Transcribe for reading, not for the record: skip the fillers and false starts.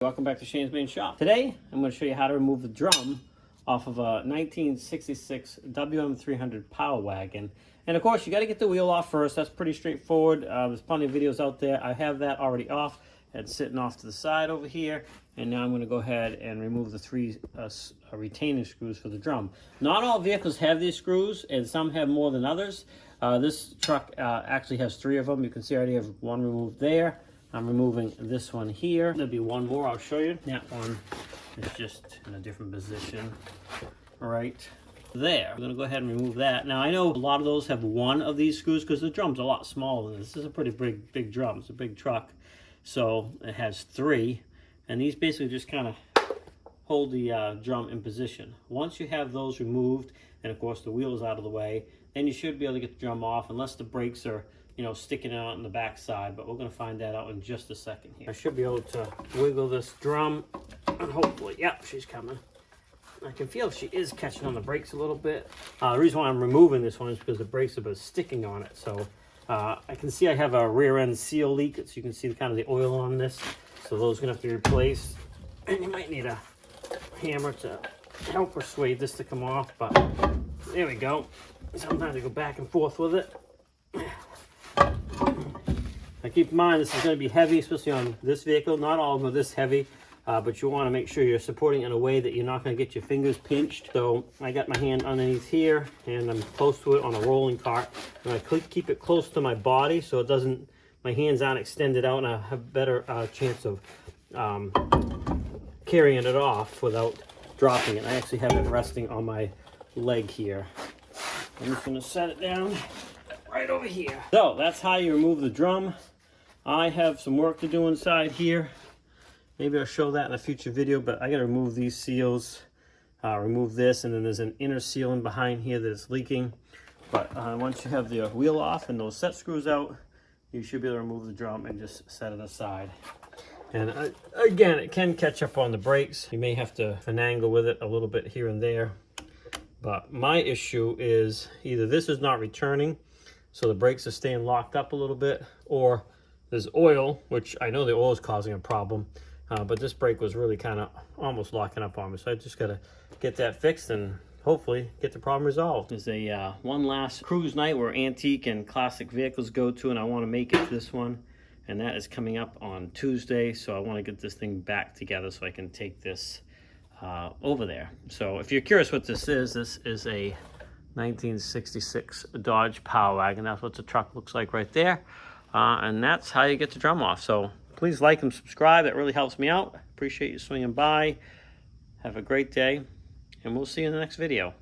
Welcome back to Shane's Main Shop. Today, I'm going to show you how to remove the drum off of a 1966 WM300 Power Wagon. And of course, you got to get the wheel off first. That's pretty straightforward. There's plenty of videos out there. I have that already off and sitting off to the side over here. And now I'm going to go ahead and remove the three retaining screws for the drum. Not all vehicles have these screws, and some have more than others. This truck actually has three of them. You can see I already have one removed there. I'm removing this one here. There'll be one more I'll show you. That one is just in a different position right there. I'm gonna go ahead and remove that. Now I know a lot of those have one of these screws because the drum's a lot smaller than this. This is a pretty big drum. It's a big truck. So it has three, and these basically just kind of hold the drum in position. Once you have those removed, and of course the wheel is out of the way, then you should be able to get the drum off unless the brakes are sticking out on the back side, but we're going to find that out in just a second here. I should be able to wiggle this drum, and hopefully, yep, she's coming. I can feel she is catching on the brakes a little bit. The reason why I'm removing this one is because the brakes have been sticking on it. So I can see I have a rear end seal leak, so you can see kind of the oil on this. So those are going to have to be replaced. And you might need a hammer to help persuade this to come off, but there we go. Sometimes I go back and forth with it. Now keep in mind, this is going to be heavy, especially on this vehicle. Not all of them are this heavy, but you want to make sure you're supporting in a way that you're not going to get your fingers pinched. So I got my hand underneath here, and I'm close to it on a rolling cart. And I keep it close to my body so it doesn't, my hands aren't extended out, and I have a better chance of carrying it off without dropping it. I actually have it resting on my leg here. I'm just going to set it down right over here. So that's how you remove the drum. I have some work to do inside here. Maybe I'll show that in a future video, but I got to remove these seals, remove this, and then there's an inner seal in behind here that's leaking. But once you have the wheel off and those set screws out, you should be able to remove the drum and just set it aside. And again, it can catch up on the brakes. You may have to finagle with it a little bit here and there. But my issue is either this is not returning, so the brakes are staying locked up a little bit, or there's oil, which I know the oil is causing a problem, but this brake was really kind of almost locking up on me. So I just got to get that fixed and hopefully get the problem resolved. There's a one last cruise night where antique and classic vehicles go to, and I want to make it this one. And that is coming up on Tuesday, so I want to get this thing back together so I can take this over there. So if you're curious what this is a 1966 Dodge Power Wagon. That's what the truck looks like right there. And that's how you get the drum off. So please like and subscribe. That really helps me out. Appreciate you swinging by. Have a great day, and we'll see you in the next video.